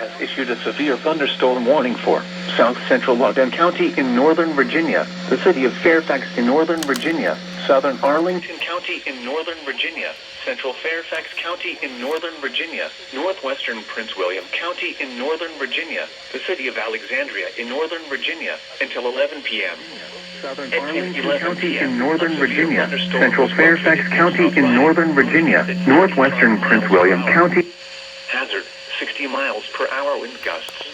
has issued a severe thunderstorm warning for South Central Loudoun County in Northern Virginia, the city of Fairfax in Northern Virginia, Southern Arlington County in Northern Virginia, Central Fairfax County in Northern Virginia, Northwestern Prince William County in Northern Virginia, the city of Alexandria in Northern Virginia, until 11 p.m. Southern Arlington County in Northern Virginia, Central Fairfax County in Northern Virginia, Northwestern Prince William County. Hazard, 60 miles per hour wind gusts.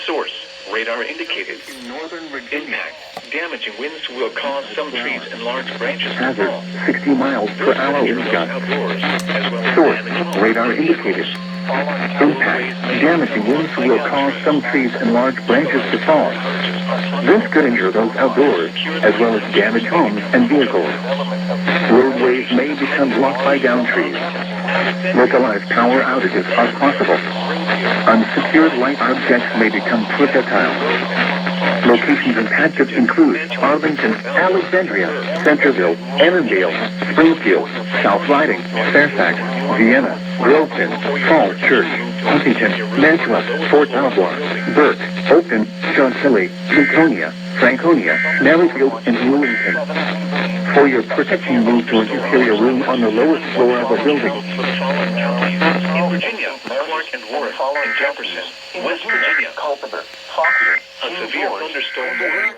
Source, radar indicated. In Northern Virginia. Impact, damaging winds will cause some trees and large branches to Hazard, fall. 60 miles per hour wind gusts. Outdoors, as well as Source, damaging homes. radar indicated. Impact, damaging winds will cause some trees and large branches to fall. This could injure those outdoors, as well as damage homes and vehicles. Roadways may become blocked by downed trees. Localized power outages are possible. Unsecured light objects may become projectiles. Locations impacted include Arlington, Alexandria, Centerville, Annandale, Springfield, South Riding, Fairfax, Vienna, Groveton, Falls Church, Huntington, Mantua, Fort Belvoir, Burke, Oakton, Chantilly, Lincolnia, Franconia, Maryfield, and Bloomington. For your protection, move to an interior room on the lowest floor of a building. In Virginia, Clark and Worth, and Jefferson, West Virginia, Culpeper, Fauquier, a severe thunderstorm warning.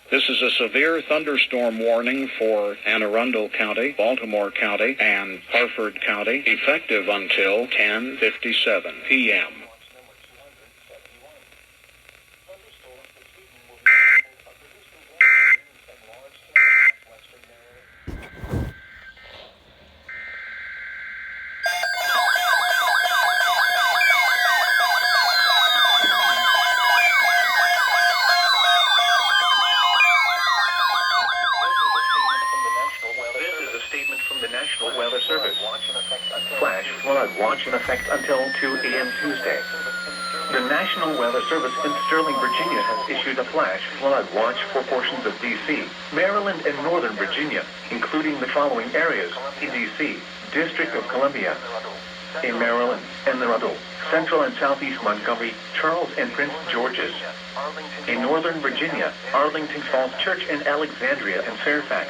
This is a severe thunderstorm warning for Anne Arundel County, Baltimore County, and Harford County, effective until 10:57 p.m. Flash flood watch in effect until 2 a.m. Tuesday. The National Weather Service in Sterling, Virginia has issued a flash flood watch for portions of D.C., Maryland, and Northern Virginia, including the following areas: in D.C., District of Columbia; in Maryland, Anne Arundel, Central and Southeast Montgomery, Charles and Prince George's; in Northern Virginia, Arlington Falls Church and Alexandria and Fairfax.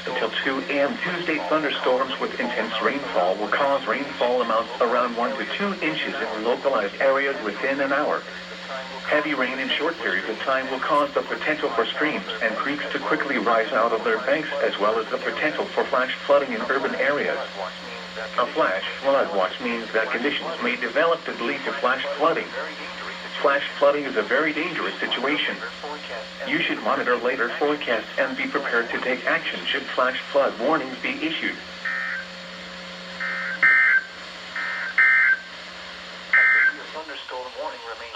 Until 2 a.m. Tuesday, thunderstorms with intense rainfall will cause rainfall amounts around 1 to 2 inches in localized areas within an hour. Heavy rain in short periods of time will cause the potential for streams and creeks to quickly rise out of their banks, as well as the potential for flash flooding in urban areas. A flash flood watch means that conditions may develop to lead to flash flooding. Flash flooding is a very dangerous situation. You should monitor later forecasts and be prepared to take action should flash flood warnings be issued. A thunderstorm warning remains.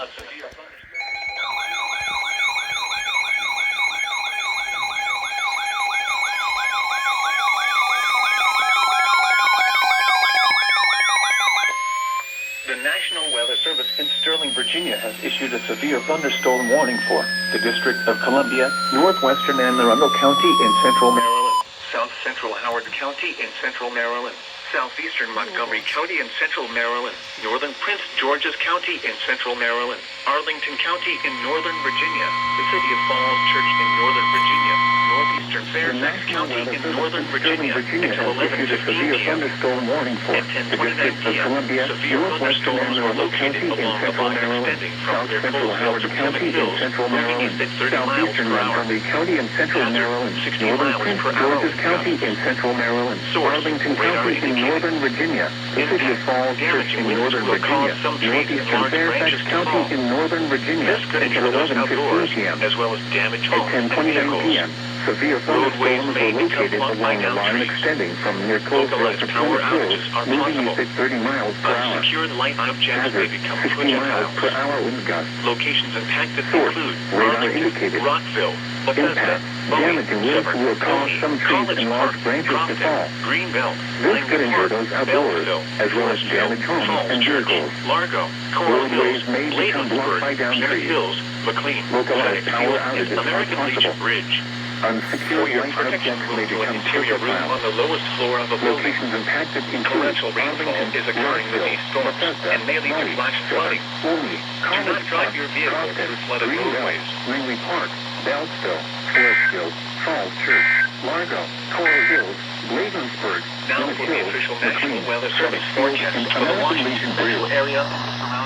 The National Weather Service in Sterling, Virginia has issued a severe thunderstorm warning for the District of Columbia, Northwestern Anne Arundel County in Central Maryland, South Central Howard County in Central Maryland, Southeastern Montgomery County in Central Maryland, Northern Prince George's County in Central Maryland, Arlington County in Northern Virginia, the city of Falls Church in Northern Virginia, Northeastern Fairfax County in Northern Virginia until 11:15 p.m. Thunderstorm warning for At the 10:29 District of p.m., Columbia, severe Northwestern thunderstorms were Anne Arundel located County in along the Central line Maryland, extending from South their Central Coalville Howard to County Plymouth in Hills, Central moving Maryland, east at 30 miles Southeastern per hour. Montgomery County in Central Hazard, Maryland, 60 Northern miles Prince per hour George's wind County gusts. in Central Maryland, Source, Arlington radar County in indicated. Northern Virginia, the city of Falls Church in Northern Virginia, Northeastern Fairfax County in Northern Virginia This could until injure those 11:15 outdoors, p.m. as well as damage At homes and 10:29 vehicles. p.m., Severe Roadways thunderstorms may are become located blocked by along the downed line trees. extending from near Colesville Localized to power Plymouth Hills, outages are moving possible. east at 30 miles per hour. Unsecured light objects may Hazard, become 60 miles per projectiles. hour wind gusts. Locations impacted Source, include radar Arlington, indicated. Rockville, Bethesda, Impact, Bowie, damaging winds Severn, will cause Coney, some trees College and Park, large branches to Crofton, fall. Greenbelt, This could Langley injure Park, those outdoors, Beltsville, as well as Forestville, damage homes Falls and Church, vehicles. Largo, Coral Roadways Hills, may become blocked Bladensburg, by downed Plymouth trees. Hills, McLean, Localized Senate power Field, and outages are American Legion possible. Bridge. Unsecured For your light protection, objects may move to an become interior room on projectiles. the lowest floor of a building. Locations impacted include Torrential rainfall Arlington, is occurring with Rockville, these storms Bethesda, and may lead to Bowie, flash flooding. Bowie, Do College not drive Park, your vehicle Crofton, through flooded Greenbelt, roadways. Langley Park, Beltsville, Forestville, Falls Church, Largo, Coral Hills, Bladensburg, Now Plymouth for the Hills, official McLean, National Weather Service Service forecast and for the American Washington Legion Central Bridge. area.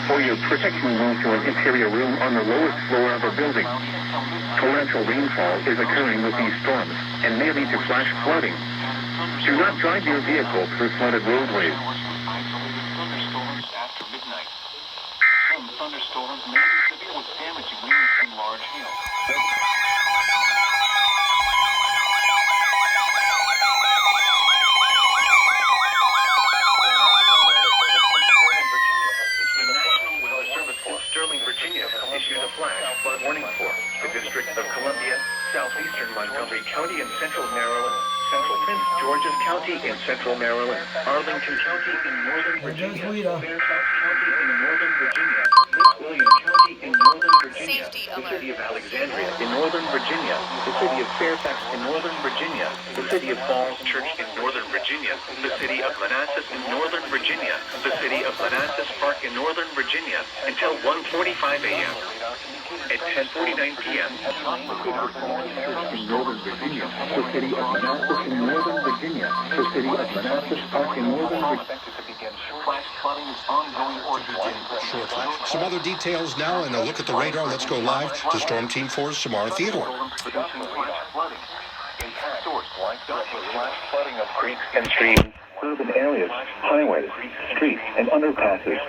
For your protection, move to an interior room on the lowest floor of a building. Torrential rainfall is occurring with these storms and may lead to flash flooding. Do not drive your vehicle through flooded roadways. Some thunderstorms may be severe with damaging winds and large hail. The National Weather Service in Sterling, Virginia has issued a flash flood warning for the District of Columbia, southeastern Montgomery County in central Maryland, central Prince George's County in central Maryland, Arlington County in northern Virginia, WETA. Fairfax County in northern Virginia, Prince William County in northern Virginia, Safety the alert. city of Alexandria in northern Virginia, the city of Fairfax in northern Virginia, the city of Falls Church in northern Virginia, the city of Manassas in northern Virginia, the city of Manassas Park in northern Virginia until 1:45 a.m. At 10:49 p.m. In northern Virginia, the city of Manassas in northern Virginia, the city of Manassas Park in northern Virginia. Flash flooding is ongoing or Shortly. Some other details now and a look at the radar. Let's go live to Storm Team 4's Samara Theodore. Producing flash flooding. Impact source flash flooding of creeks and streams, urban areas, highways, streets, and underpasses.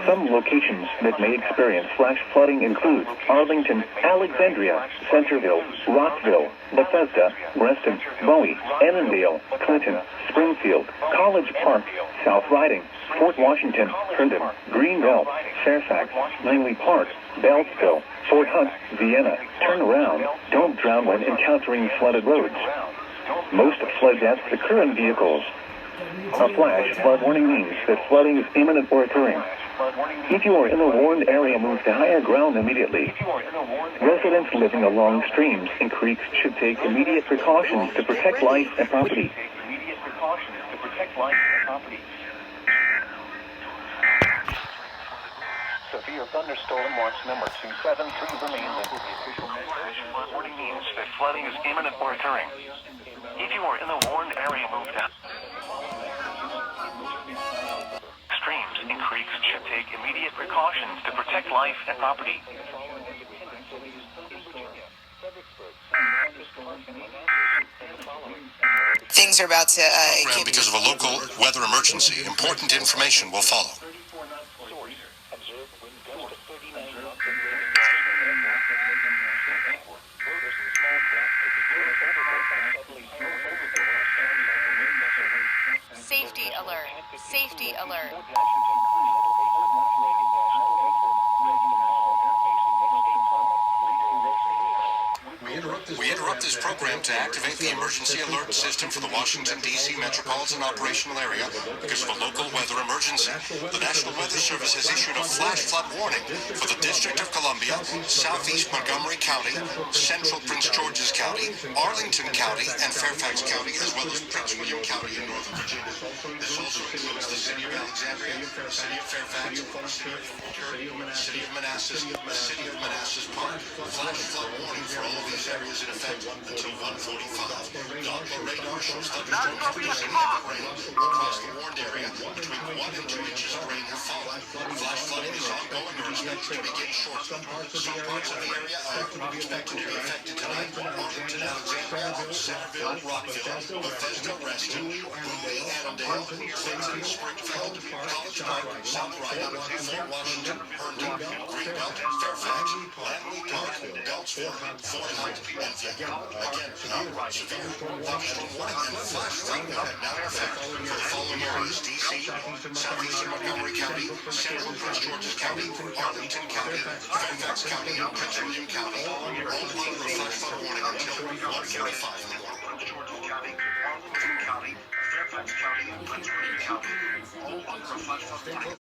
Some locations that may experience flash flooding include Arlington, Alexandria, Centerville, Rockville, Bethesda, Reston, Bowie, Annandale, Clinton, Springfield, College Park, South Riding, Fort Washington, Herndon, Greenbelt, Fairfax, Langley Park, Beltsville, Fort Hunt, Vienna. Turn around. Don't drown when encountering flooded roads. Most flood deaths occur in vehicles. A flash flood warning means that flooding is imminent or occurring. If you are in a warned area, move to higher ground immediately. Residents living along streams and creeks should take immediate precautions to protect life and property. Severe thunderstorm watch number 273 remains in the official flash warning means that flooding is imminent or occurring. If you are in the warned area, move down. Streams and creeks should take immediate precautions to protect life and property. Things are about to get Because of a local weather emergency, important information will follow. safety alert. Safety alert. We interrupt this program to activate the emergency alert system for the Washington, D.C. metropolitan operational area because of a local weather emergency. The National Weather Service has issued a flash flood warning for the District of Columbia, Southeast Montgomery County, Central Prince George's County, Arlington County, and Fairfax County, as well as Prince William County in Northern Virginia. This also includes the city of Alexandria, the city of Fairfax, the city of Falkirk, the city of Manassas, the city of Manassas Park. Flash flood warning for all of these areas in effect until 1:45. Doppler radar shows thunderstorms producing heavy rain across the warned area. Between 1 and 2 inches of rain have fallen. Flash flooding is ongoing or expected to begin shortly. Some parts of the area are expected to be affected tonight. Arlington, Alexandria, Centerville, Rockville, Bethesda, Reston, Bowie, Annandale, Clinton, Springfield, College Park, South Riding, Fort Washington, Herndon, Greenbelt, Fairfax, Langley Park, reports for Fort Hunt and Vietnam. Again, severe thunderstorm warning and flash flood now in effect for the following areas: D.C., southeastern Montgomery County, central Prince George's County, Arlington County, Fairfax County, and Prince William County. All under a flash flood warning until 1:45 in the morning. Prince George's County, Arlington County, Fairfax County, and Prince William County. All under a flash flood warning.